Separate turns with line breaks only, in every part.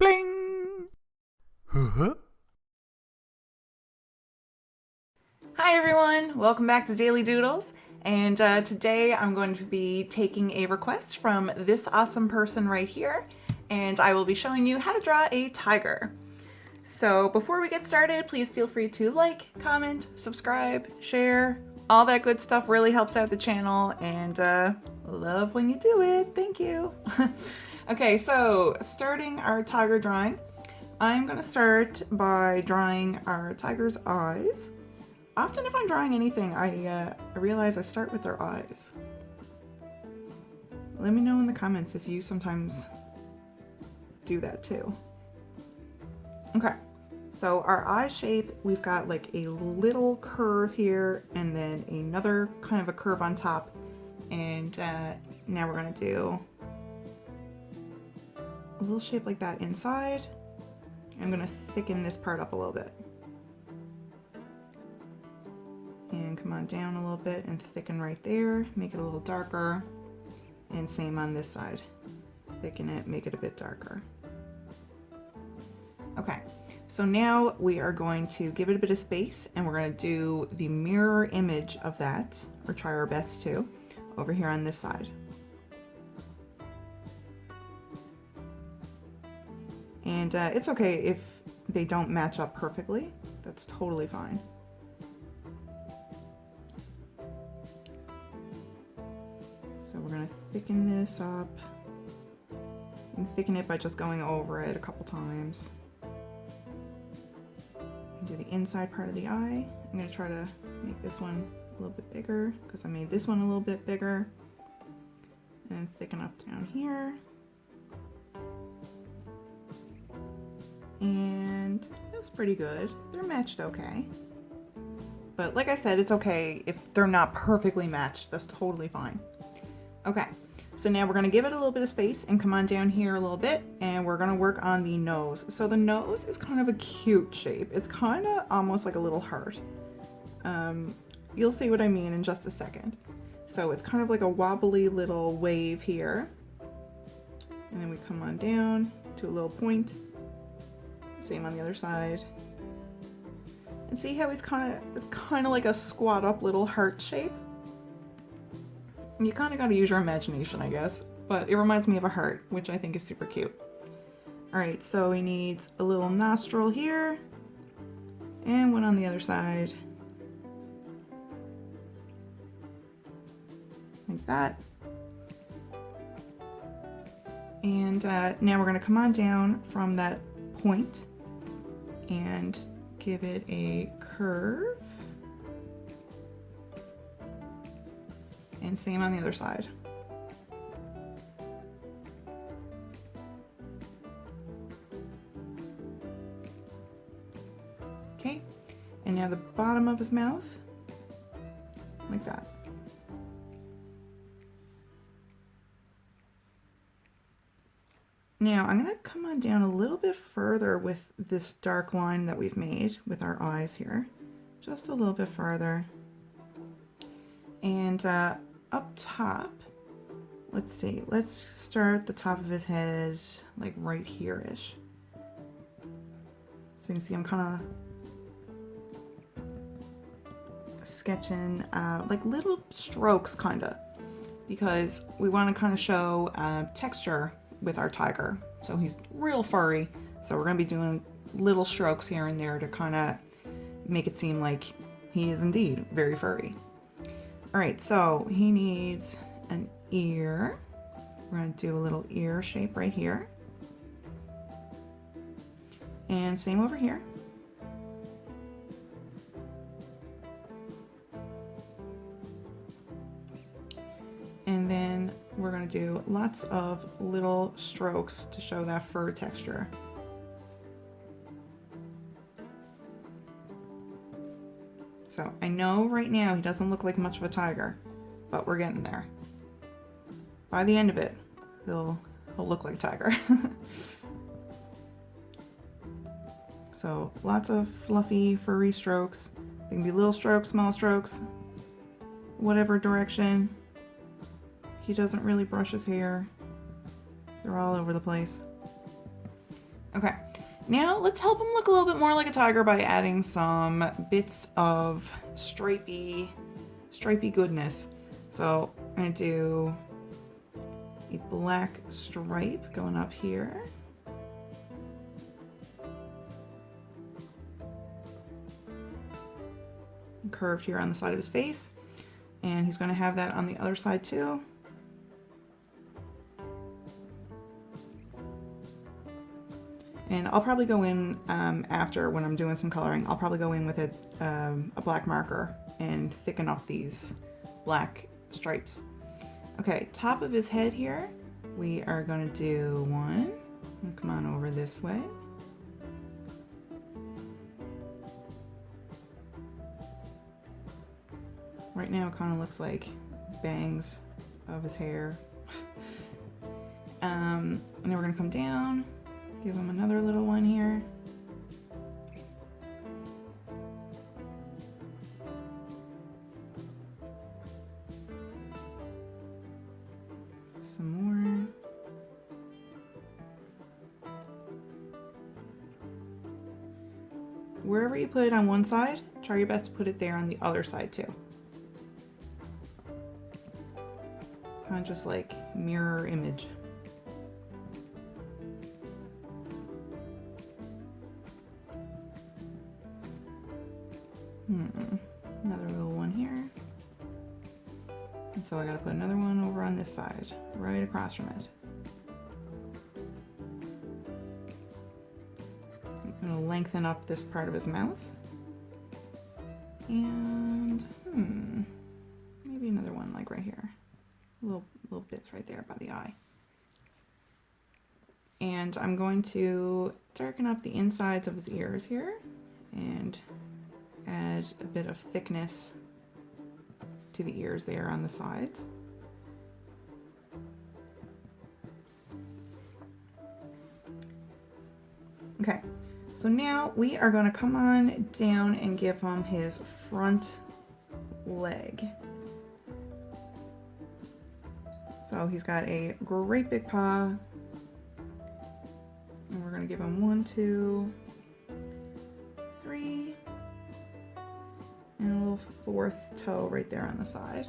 Bling! Huh?
Hi everyone, welcome back to Daily Doodles. And today I'm going to be taking a request from this awesome person right here, and I will be showing you how to draw a tiger. So before we get started, please feel free to like, comment, subscribe, share. All that good stuff really helps out the channel, and love when you do it. Thank you. Okay, so starting our tiger drawing, I'm going to start by drawing our tiger's eyes. Often if I'm drawing anything, I realize I start with their eyes. Let me know in the comments if you sometimes do that too. Okay, so our eye shape, we've got like a little curve here and then another kind of a curve on top. And now we're gonna do a little shape like that inside. I'm gonna thicken this part up a little bit. And come on down a little bit and thicken right there, make it a little darker. And same on this side. Thicken it, make it a bit darker. Okay, so now we are going to give it a bit of space and we're going to do the mirror image of that, or try our best to, over here on this side. And it's okay if they don't match up perfectly. That's totally fine. So we're going to thicken this up. You can thicken it by just going over it a couple times. Do the inside part of the eye. I'm going to try to make this one a little bit bigger because I made this one a little bit bigger. And thicken up down here. And that's pretty good. They're matched okay. But like I said, it's okay if they're not perfectly matched. That's totally fine. Okay, so now we're going to give it a little bit of space and come on down here a little bit, and we're going to work on the nose. So the nose is kind of a cute shape. It's kind of almost like a little heart. You'll see what I mean in just a second. So it's kind of like a wobbly little wave here. And then we come on down to a little point. Same on the other side. And see how it's kind of like a squat up little heart shape? You kind of got to use your imagination, I guess, but it reminds me of a heart, which I think is super cute. All right, so we need a little nostril here and one on the other side. Like that. And now we're going to come on down from that point and give it a curve. And same on the other side. Okay, and now the bottom of his mouth, like that. Now I'm gonna come on down a little bit further with this dark line that we've made with our eyes here. Just a little bit farther. And up top, let's see, let's start the top of his head like right here-ish. So you can see I'm kind of sketching like little strokes kind of, because we want to kind of show texture with our tiger. So he's real furry, so we're going to be doing little strokes here and there to kind of make it seem like he is indeed very furry. All right, so he needs an ear. We're going to do a little ear shape right here. And same over here. And then we're going to do lots of little strokes to show that fur texture. So I know right now he doesn't look like much of a tiger, but we're getting there. By the end of it, he'll look like a tiger. So lots of fluffy, furry strokes. They can be little strokes, small strokes, whatever direction. He doesn't really brush his hair. They're all over the place. Okay, now let's help him look a little bit more like a tiger by adding some bits of stripy goodness. So I'm gonna do a black stripe going up here. Curved here on the side of his face. And he's gonna have that on the other side too. And I'll probably go in after, when I'm doing some coloring, I'll probably go in with a black marker and thicken up these black stripes. Okay, top of his head here, we are going to do one. Come on over this way. Right now it kind of looks like bangs of his hair. And then we're going to come down. Give him another little one here. Some more. Wherever you put it on one side, try your best to put it there on the other side too. Kind of just like mirror image. Another little one here. And so I gotta put another one over on this side, right across from it. I'm gonna lengthen up this part of his mouth. And maybe another one like right here. Little bits right there by the eye. And I'm going to darken up the insides of his ears here and add a bit of thickness to the ears there on the sides. Okay, so now we are going to come on down and give him his front leg. So he's got a great big paw, and we're going to give him 1, 2, 3, and a little 4th toe right there on the side.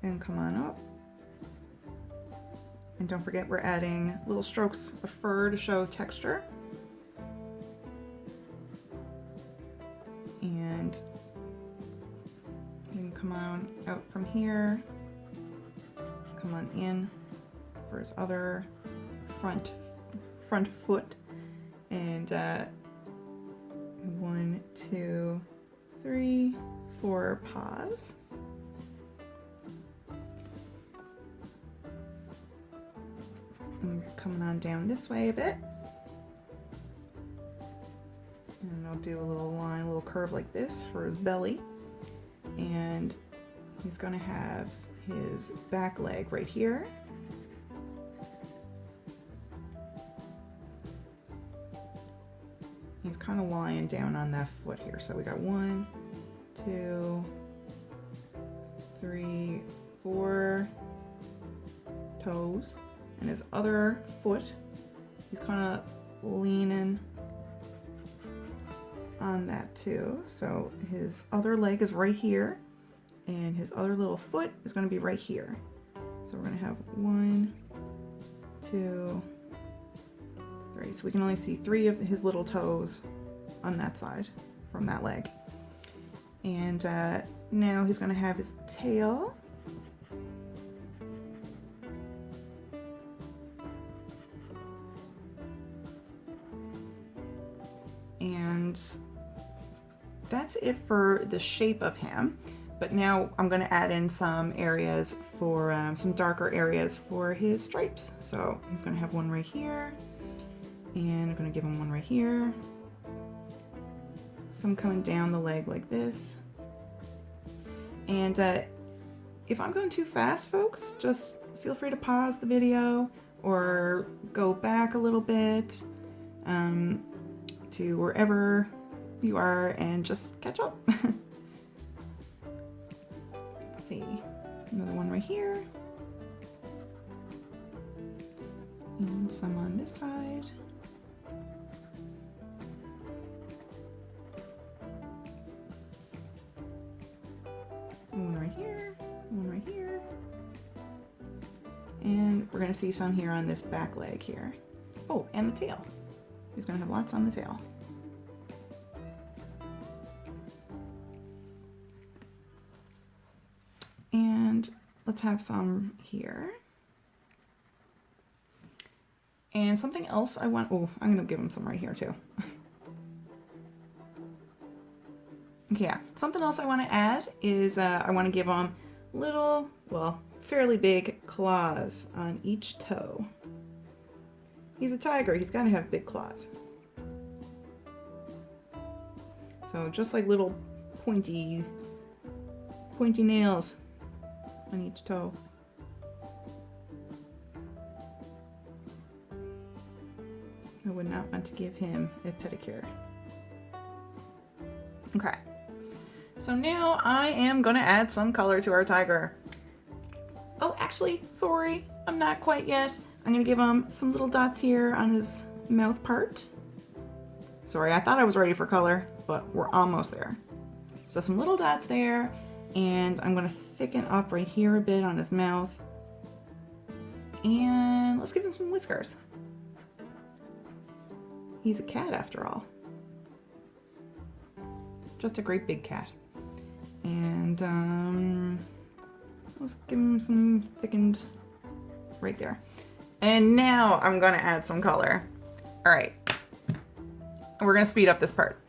And come on up. And don't forget, we're adding little strokes of fur to show texture. And you can come on out from here, come on in for his other front foot. And 1, 2, 3, 4 paws. And coming on down this way a bit. And I'll do a little line, a little curve like this for his belly. And he's gonna have his back leg right here. He's kind of lying down on that foot here. So we got 1, 2, 3, 4 toes. And his other foot, he's kind of leaning on that too. So his other leg is right here, and his other little foot is going to be right here. So we're going to have 1, 2, 3. So we can only see 3 of his little toes on that side from that leg. And now he's going to have his tail. And that's it for the shape of him. But now I'm going to add in some areas for some darker areas for his stripes. So he's going to have one right here, and I'm going to give him one right here. Some coming down the leg like this. And if I'm going too fast, folks, just feel free to pause the video or go back a little bit to wherever you are and just catch up. Let's see, another one right here, and some on this side. right here, one right here. And we're gonna see some here on this back leg here. Oh, and the tail. He's gonna have lots on the tail. And let's have some here. And something else I want, oh, I'm gonna give him some right here too. Okay, yeah, something else I wanna add is I wanna give him little, well, fairly big claws on each toe. He's a tiger, he's gotta have big claws. So just like little pointy nails on each toe. I would not want to give him a pedicure. Okay, so now I am gonna add some color to our tiger. Oh, actually, sorry, I'm not quite yet. I'm gonna give him some little dots here on his mouth part. Sorry, I thought I was ready for color, but we're almost there. So some little dots there, and I'm gonna thicken up right here a bit on his mouth. And let's give him some whiskers. He's a cat after all. Just a great big cat. And let's give him some thickened right there. And now I'm gonna add some color. All right, we're gonna speed up this part.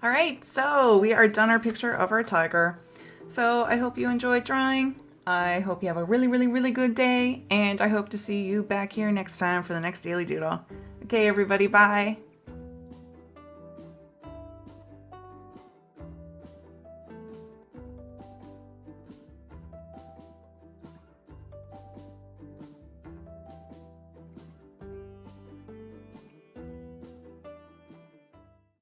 All right, so we are done our picture of our tiger. So I hope you enjoyed drawing. I hope you have a really, really, really good day, and I hope to see you back here next time for the next Daily Doodle. Okay, everybody, bye.